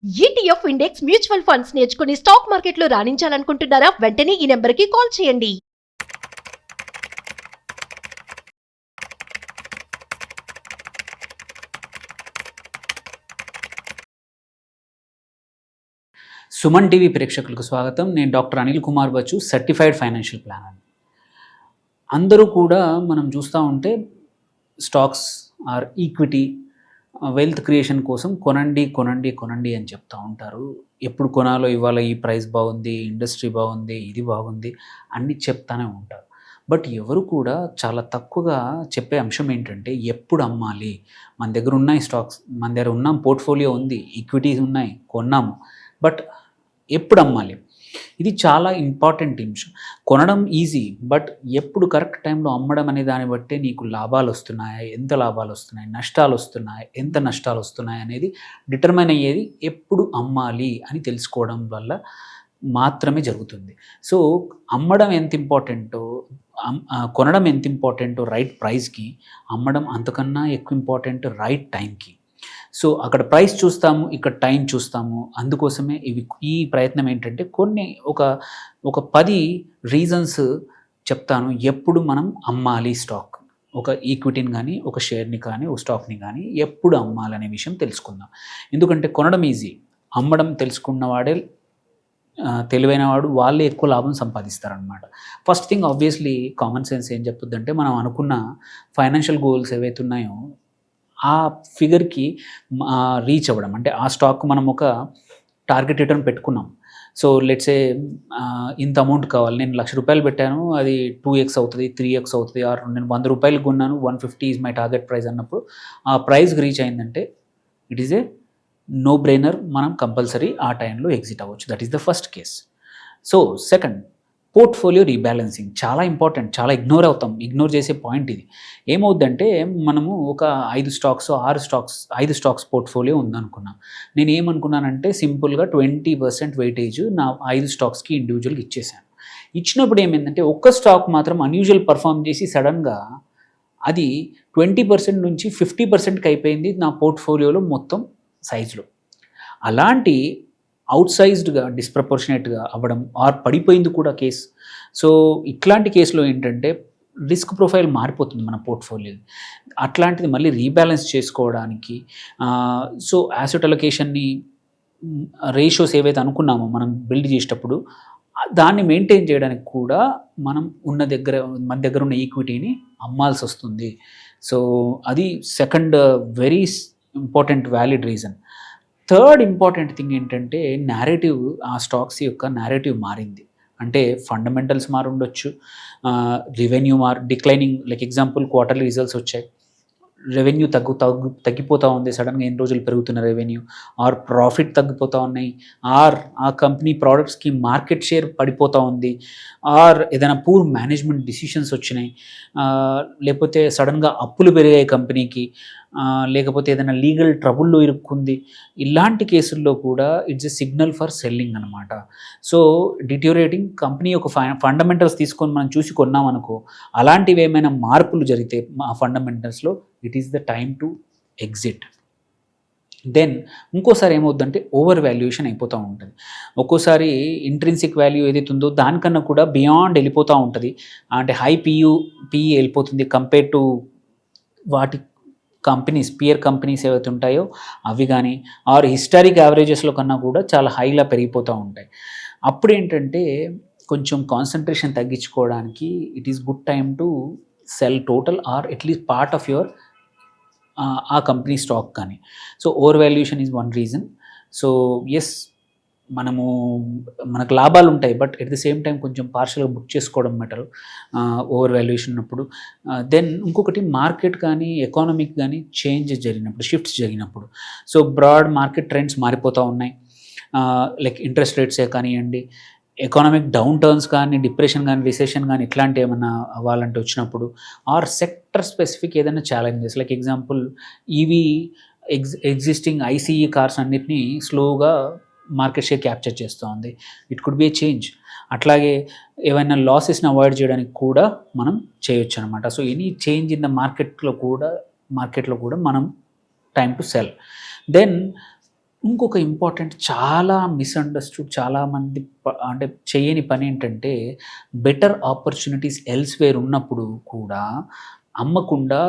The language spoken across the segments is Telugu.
ఈటీఎఫ్ ఇండెక్స్ మ్యూచువల్ ఫండ్స్ నేర్చుకుని స్టాక్ మార్కెట్లో రాణించాలనుకుంటున్నారా? వెంటనే ఈ నెంబర్కి కాల్ చేయండి. సుమన్ టీవీ ప్రేక్షకులకు స్వాగతం. నేను doctor Anil Kumar Bacchu, certified financial planner. అందరూ కూడా మనం చూస్తూ ఉంటే stocks or equity wealth creation కోసం కొనండి కొనండి కొనండి అని చెప్తూ ఉంటారు. ఎప్పుడు కొనాలో, ఇవాళ ఈ ప్రైస్ బాగుంది, ఇండస్ట్రీ బాగుంది, ఇది బాగుంది అన్నీ చెప్తానే ఉంటారు. బట్ ఎవరు కూడా చాలా తక్కువగా చెప్పే అంశం ఏంటంటే ఎప్పుడు అమ్మాలి. మన దగ్గర ఉన్నాయి స్టాక్స్, మన దగ్గర ఉన్నాం, పోర్ట్ఫోలియో ఉంది, ఈక్విటీస్ ఉన్నాయి, కొన్నాము, బట్ ఎప్పుడు అమ్మాలి? ఇది చాలా ఇంపార్టెంట్ అంశం. కొనడం ఈజీ, బట్ ఎప్పుడు కరెక్ట్ టైంలో అమ్మడం అనే దాన్ని బట్టే నీకు లాభాలు వస్తున్నాయా, ఎంత లాభాలు వస్తున్నాయి, నష్టాలు వస్తున్నాయి, ఎంత నష్టాలు వస్తున్నాయి అనేది డిటర్మైన్ అయ్యేది ఎప్పుడు అమ్మాలి అని తెలుసుకోవడం వల్ల మాత్రమే జరుగుతుంది. సో అమ్మడం ఎంత ఇంపార్టెంటో, కొనడం ఎంత ఇంపార్టెంటో రైట్ ప్రైస్కి, అమ్మడం అంతకన్నా ఎక్కువ ఇంపార్టెంట్ రైట్ టైంకి. సో అక్కడ ప్రైస్ చూస్తాము, ఇక్కడ టైం చూస్తాము. అందుకోసమే ఈ ప్రయత్నం ఏంటంటే ఒక 10 రీజన్స్ చెప్తాను ఎప్పుడు మనం అమ్మాలి స్టాక్. ఒక ఈక్విటీని కానీ, ఒక షేర్ని కానీ, ఒక స్టాక్ని కానీ ఎప్పుడు అమ్మాలనే విషయం తెలుసుకుందాం. ఎందుకంటే కొనడం ఈజీ, అమ్మడం తెలుసుకున్నవాడే తెలివైన వాడు, వాళ్ళే ఎక్కువ లాభం సంపాదిస్తారనమాట. First thing obviously common sense ఏం చెప్తుందంటే, మనం అనుకున్న ఫైనాన్షియల్ గోల్స్ ఏవైతే ఉన్నాయో ఆ ఫిగర్కి రీచ్ అవ్వడం. అంటే ఆ స్టాక్ మనం ఒక టార్గెట్ రిటర్న్ పెట్టుకున్నాం. సో లెట్సే ఇంత అమౌంట్ కావాలి, నేను ₹1,00,000 పెట్టాను, అది 2x అవుతుంది, 3x అవుతుంది, ఆర్ నేను ₹100 కొన్నాను, 150 ఈజ్ మై టార్గెట్ ప్రైస్ అన్నప్పుడు ఆ ప్రైస్కి రీచ్ అయిందంటే it is a no brainer. మనం కంపల్సరీ ఆ టైంలో ఎగ్జిట్ అవ్వచ్చు. That is the first case. So second, portfolio rebalancing చాలా ఇంపార్టెంట్. చాలా ఇగ్నోర్ చేసే పాయింట్ ఇది. ఏమవుద్దంటే, మనము ఒక 5 స్టాక్స్ పోర్ట్ఫోలియో ఉందనుకున్నాం. నేను ఏమనుకున్నానంటే సింపుల్గా 20% వెయిటేజ్ నా 5 స్టాక్స్కి ఇండివిజువల్గా ఇచ్చేసాను. ఇచ్చినప్పుడు ఏమైందంటే ఒక్క స్టాక్ మాత్రం అన్యూజువల్ పర్ఫామ్ చేసి సడన్గా అది 20% నుంచి 50%కి అయిపోయింది నా పోర్ట్ఫోలియోలో మొత్తం సైజులో. అలాంటి అవుట్సైజ్డ్గా, డిస్ప్రపోర్షనేట్గా అవ్వడం ఆర్ పడిపోయింది కూడా కేసు. సో ఇట్లాంటి కేసులో ఏంటంటే రిస్క్ ప్రొఫైల్ మారిపోతుంది మన పోర్ట్ఫోలియో. అట్లాంటిది మళ్ళీ రీబ్యాలెన్స్ చేసుకోవడానికి సో యాసెట్ అలొకేషన్ని రేషియోస్ ఏవైతే అనుకున్నామో మనం బిల్డ్ చేసేటప్పుడు దాన్ని మెయింటైన్ చేయడానికి కూడా మన దగ్గర ఉన్న ఈక్విటీని అమ్మాల్సి వస్తుంది. సో అది second very important valid reason. Third important thing ఏంటంటే నేరేటివ్, ఆ స్టాక్స్ యొక్క నేరేటివ్ మారింది. అంటే ఫండమెంటల్స్ మారి ఉండొచ్చు, revenue declining. Like example quarterly results వచ్చాయి, రెవెన్యూ తగ్గిపోతూ ఉంది, సడన్గా ఎన్ని రోజులు పెరుగుతున్న రెవెన్యూ, ఆర్ ప్రాఫిట్ తగ్గిపోతూ ఉన్నాయి, ఆర్ ఆ కంపెనీ ప్రోడక్ట్స్కి మార్కెట్ షేర్ పడిపోతూ ఉంది, ఆర్ ఏదైనా పూర్ మేనేజ్మెంట్ డిసిషన్స్ వచ్చినాయి, లేకపోతే సడన్గా అప్పులు పెరిగాయి కంపెనీకి, లేకపోతే ఏదైనా లీగల్ ట్రబుల్లో ఇరుక్కుంది. ఇలాంటి కేసుల్లో కూడా it's a signal for selling అనమాట. సో డిటోరియేటింగ్ కంపెనీ యొక్క ఫండమెంటల్స్ తీసుకొని మనం చూసి కొన్నాం అనుకో, అలాంటివి ఏమైనా మార్పులు జరిగితే ఆ ఫండమెంటల్స్లో it is the time to exit. Then ఇంకోసారి ఏమవుద్దంటే ఓవర్ వాల్యుయేషన్ అయిపోతూ ఉంటుంది. ఒక్కోసారి ఇంట్రిన్సిక్ వాల్యూ ఏదైతే ఉందో దానికన్నా కూడా బియాండ్ వెళ్ళిపోతూ ఉంటుంది. అంటే హై పిఈ వెళ్ళిపోతుంది కంపేర్ టు వాటి పియర్ కంపెనీస్ ఏవైతే ఉంటాయో అవి కానీ, ఆర్ హిస్టారిక్ యావరేజెస్లో కన్నా కూడా చాలా హైలా పెరిగిపోతూ ఉంటాయి. అప్పుడు ఏంటంటే కొంచెం కాన్సన్ట్రేషన్ తగ్గించుకోవడానికి it is good time to sell total or at least part of your ఆ కంపెనీ స్టాక్ కానీ. So overvaluation is one reason. So yes, మనకు లాభాలు ఉంటాయి, but at the same time కొంచెం పార్షల్గా బుక్ చేసుకోవడం బెటర్ ఓవర్ వాల్యుయేషన్ ఉన్నప్పుడు. దెన్ ఇంకొకటి, మార్కెట్ కానీ ఎకానమిక్ కానీ షిఫ్ట్స్ జరిగినప్పుడు. సో బ్రాడ్ మార్కెట్ ట్రెండ్స్ మారిపోతూ ఉన్నాయి. లైక్ ఇంట్రెస్ట్ రేట్సే కానివ్వండి, ఎకానమిక్ డౌన్ టర్న్స్ కానీ, డిప్రెషన్ కానీ, రిసెషన్ కానీ ఇట్లాంటి ఏమైనా అవ్వాలంటే వచ్చినప్పుడు, ఆర్ సెక్టర్ స్పెసిఫిక్ ఏదైనా challenges, like example EV existing ICE cars అన్నిటినీ స్లోగా మార్కెట్ షేర్ క్యాప్చర్ చేస్తూ ఉంది. It could be A change. అట్లాగే ఏవైనా లాసెస్ని అవాయిడ్ చేయడానికి కూడా మనం చేయొచ్చు అనమాట. So any change in the మార్కెట్లో కూడా మనం టైం టు సెల్. దెన్ ఇంకొక ఇంపార్టెంట్ చాలా మిస్అండర్స్టూడ్ చాలామంది అంటే చేయని పని ఏంటంటే బెటర్ ఆపర్చునిటీస్ ఎల్స్వేర్ ఉన్నప్పుడు కూడా అమ్మకుండా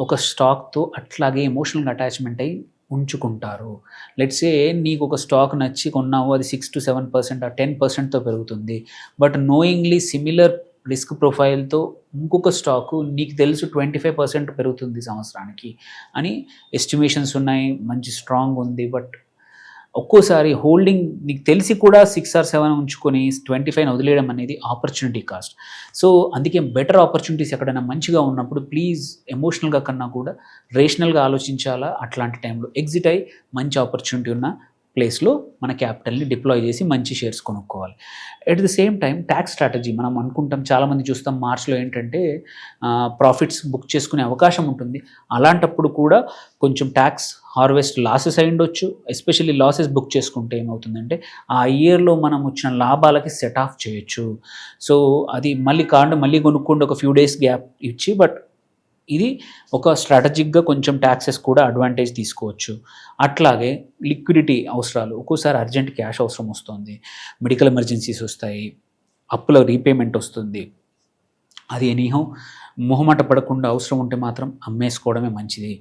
ఒక స్టాక్తో అట్లాగే ఎమోషనల్ అటాచ్మెంట్ అయ్యి ఉంచుకుంటారు. లెట్సే నీకు ఒక స్టాక్ నచ్చి కొన్నావు, అది 6-7% ఆ 10%తో పెరుగుతుంది. బట్ నోయింగ్లీ సిమిలర్ రిస్క్ ప్రొఫైల్తో ఇంకొక స్టాకు నీకు తెలుసు 25% పెరుగుతుంది సంవత్సరానికి అని ఎస్టిమేషన్స్ ఉన్నాయి, మంచి స్ట్రాంగ్ ఉంది. బట్ ఒక్కోసారి హోల్డింగ్ నీకు తెలిసి కూడా 6 or 7 ఉంచుకొని 25 వదిలేయడం అనేది ఆపర్చునిటీ కాస్ట్. సో అందుకే బెటర్ ఆపర్చునిటీస్ ఎక్కడైనా మంచిగా ఉన్నప్పుడు ప్లీజ్ ఎమోషనల్గా కన్నా కూడా రేషనల్గా ఆలోచించాలా. అట్లాంటి టైంలో ఎగ్జిట్ అయ్యి మంచి ఆపర్చునిటీ ఉన్న ప్లేస్లో మన క్యాపిటల్ని డిప్లాయ్ చేసి మంచి షేర్స్ కొనుక్కోవాలి. At the same time tax strategy మనం అనుకుంటాం, చాలామంది చూస్తాం మార్చ్లో ఏంటంటే ప్రాఫిట్స్ బుక్ చేసుకునే అవకాశం ఉంటుంది. అలాంటప్పుడు కూడా కొంచెం ట్యాక్స్ హార్వెస్ట్ లాసెస్ అయి ఉండొచ్చు. ఎస్పెషల్లీ లాసెస్ బుక్ చేసుకుంటే ఏమవుతుందంటే ఆ ఇయర్లో మనం వచ్చిన లాభాలకి సెట్ ఆఫ్ చేయొచ్చు. సో అది మళ్ళీ కొనుక్కోండి ఒక ఫ్యూ డేస్ గ్యాప్ ఇచ్చి. బట్ ఇది ఒక స్ట్రాటజిక్గా కొంచెం ట్యాక్సెస్ కూడా అడ్వాంటేజ్ తీసుకోవచ్చు. అట్లాగే లిక్విడిటీ అవసరాలు, ఒక్కోసారి అర్జెంట్ క్యాష్ అవసరం వస్తుంది, మెడికల్ ఎమర్జెన్సీస్ వస్తాయి, అప్పుల రీపేమెంట్ వస్తుంది. అది ఎనీహౌ మొహమాట పడకుండా అవసరం ఉంటే మాత్రం అమ్మేసుకోవడమే మంచిది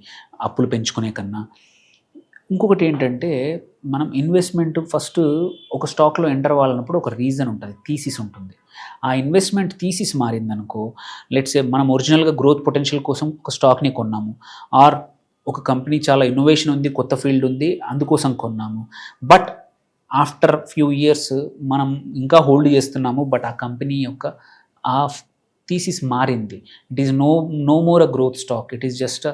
అప్పులు పెంచుకునే కన్నా. ఇంకొకటి ఏంటంటే మనం ఇన్వెస్ట్మెంట్ ఫస్ట్ ఒక స్టాక్లో ఎంటర్ అవ్వాలన్నప్పుడు ఒక రీజన్ ఉంటుంది, థీసిస్ ఉంటుంది. ఆ ఇన్వెస్ట్మెంట్ థీసిస్ మారిందనుకో, లెట్సే మనం ఒరిజినల్గా గ్రోత్ పొటెన్షియల్ కోసం ఒక స్టాక్ని కొన్నాము, ఆర్ ఒక కంపెనీ చాలా ఇన్నోవేషన్ ఉంది, కొత్త ఫీల్డ్ ఉంది, అందుకోసం కొన్నాము. బట్ ఆఫ్టర్ ఫ్యూ ఇయర్స్ మనం ఇంకా హోల్డ్ చేస్తున్నాము, బట్ ఆ కంపెనీ యొక్క ఆ థీసిస్ మారింది. It is no more a growth stock, it is just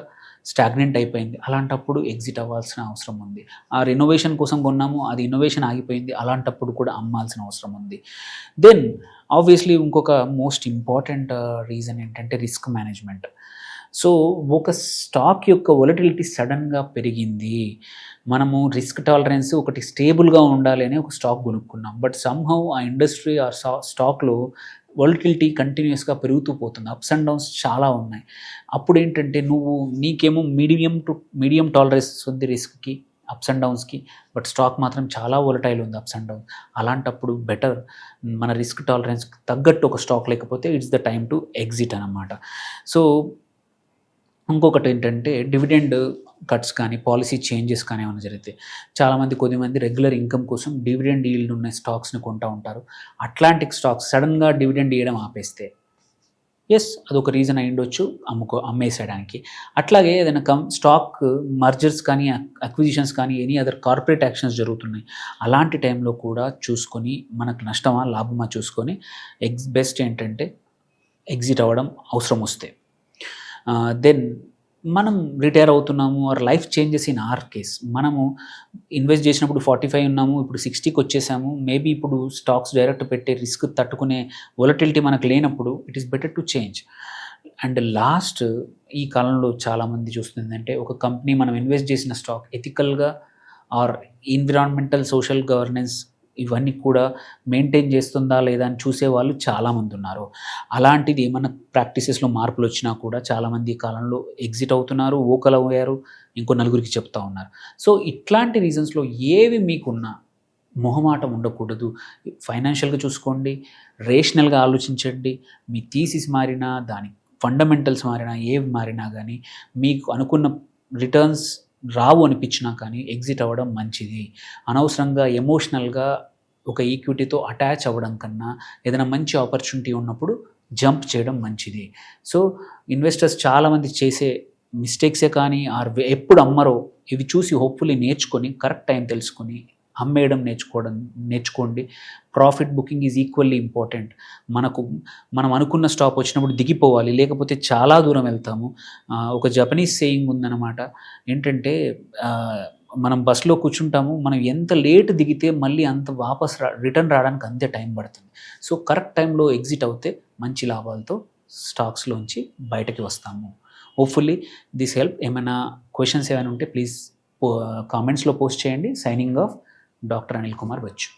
stagnant అయిపోయింది. అలాంటప్పుడు ఎగ్జిట్ అవ్వాల్సిన అవసరం ఉంది. ఆ ఇన్నోవేషన్ కోసం కొన్నాము, అది ఇన్నోవేషన్ ఆగిపోయింది, అలాంటప్పుడు కూడా అమ్మాల్సిన అవసరం ఉంది. దెన్ ఆబ్వియస్లీ ఇంకొక మోస్ట్ ఇంపార్టెంట్ రీజన్ ఏంటంటే రిస్క్ మేనేజ్మెంట్. సో ఒక స్టాక్ యొక్క వొలటిలిటీ సడన్గా పెరిగింది, మనము రిస్క్ టాలరెన్స్ ఒకటి స్టేబుల్గా ఉండాలి అని ఒక స్టాక్ కొనుక్కున్నాం. బట్ సమ్హౌ ఆ ఇండస్ట్రీ ఆ స్టాక్లో వొలటిలిటీ కంటిన్యూస్గా పెరుగుతూ పోతుంది, అప్స్ అండ్ డౌన్స్ చాలా ఉన్నాయి. అప్పుడు ఏంటంటే నీకేమో మీడియం టాలరెన్స్ ఉంది రిస్క్కి, అప్స్ అండ్ డౌన్స్కి, బట్ స్టాక్ మాత్రం చాలా వొలటైల్ ఉంది అప్స్ అండ్ డౌన్స్. అలాంటప్పుడు బెటర్ మన రిస్క్ టాలరెన్స్కి తగ్గట్టు ఒక స్టాక్ లేకపోతే it's the time to exit అన్నమాట. సో ఇంకొకటి ఏంటంటే డివిడెండ్ కట్స్ కానీ పాలసీ చేంజెస్ కానీ ఏమైనా జరిగితే, కొద్దిమంది రెగ్యులర్ ఇన్కమ్ కోసం డివిడెండ్ ఈల్డ్ ఉన్న స్టాక్స్ని కొంటూ ఉంటారు. అట్లాంటి స్టాక్స్ సడన్గా డివిడెండ్ ఇవ్వడం ఆపేస్తే అదొక రీజన్ అయి ఉండొచ్చు అమ్మేసేయడానికి. అట్లాగే ఏదైనా స్టాక్ మర్జర్స్ కానీ అక్విజిషన్స్ కానీ ఎనీ అదర్ కార్పొరేట్ యాక్షన్స్ జరుగుతున్నాయి, అలాంటి టైంలో కూడా చూసుకొని మనకు నష్టమా లాభమా చూసుకొని బెస్ట్ ఏంటంటే ఎగ్జిట్ అవ్వడం అవసరం వస్తే. దెన్ మనం రిటైర్ అవుతున్నాము or life changes in our case, మనము ఇన్వెస్ట్ చేసినప్పుడు 45 ఉన్నాము, ఇప్పుడు 60కి వచ్చేసాము. మేబీ ఇప్పుడు స్టాక్స్ డైరెక్ట్ పెట్టే రిస్క్ తట్టుకునే వొలటిలిటీ మనకు లేనప్పుడు it is better to change. And last ఈ కాలంలో చాలామంది చూస్తుందంటే ఒక కంపెనీ మనం ఇన్వెస్ట్ చేసిన స్టాక్ ఎథికల్గా ఆర్ ఎన్విరాన్మెంటల్ సోషల్ గవర్నెన్స్ ఇవన్నీ కూడా మెయింటైన్ చేస్తుందా లేదా అని చూసేవాళ్ళు చాలామంది ఉన్నారు. అలాంటిది ఏమైనా ప్రాక్టీసెస్లో మార్పులు వచ్చినా కూడా చాలామంది ఈ కాలంలో ఎగ్జిట్ అవుతున్నారు, ఓకల్ అయ్యారు, ఇంకో నలుగురికి చెప్తా ఉన్నారు. సో ఇట్లాంటి రీజన్స్లో ఏవి మీకున్నా మొహమాటం ఉండకూడదు. ఫైనాన్షియల్గా చూసుకోండి, రేషనల్గా ఆలోచించండి. మీ థీసిస్ మారినా, దాని ఫండమెంటల్స్ మారినా, ఏవి మారినా కానీ మీకు అనుకున్న రిటర్న్స్ రావు అనిపించినా కానీ ఎగ్జిట్ అవ్వడం మంచిది. అనవసరంగా ఎమోషనల్గా ఒక ఈక్విటీతో అటాచ్ అవ్వడం కన్నా ఏదైనా మంచి ఆపర్చునిటీ ఉన్నప్పుడు జంప్ చేయడం మంచిది. సో ఇన్వెస్టర్స్ చాలామంది చేసే మిస్టేక్సే కానీ ఎప్పుడు అమ్మరో ఇవి చూసి హోప్ఫుల్లీ నేర్చుకొని కరెక్ట్ టైం తెలుసుకొని అమ్మేయడం నేర్చుకోండి. Profit booking is equally important. మనం అనుకున్న స్టాప్ వచ్చినప్పుడు దిగిపోవాలి, లేకపోతే చాలా దూరం వెళ్తాము. ఒక జపనీస్ సేయింగ్ ఉందన్నమాట, ఏంటంటే మనం బస్సులో కూర్చుంటాము, మనం ఎంత లేట్ దిగితే మళ్ళీ అంత వాపస్ రిటర్న్ రావడానికి అంతే టైం పడుతుంది. సో కరెక్ట్ టైంలో ఎగ్జిట్ అవుతే మంచి లాభాలతో స్టాక్స్లోంచి బయటకి వస్తాము. Hopefully this help. ఏమైనా క్వశ్చన్స్ ఏమైనా ఉంటే ప్లీజ్ కామెంట్స్లో పోస్ట్ చేయండి. Signing off doctor Anil Kumar Bachu.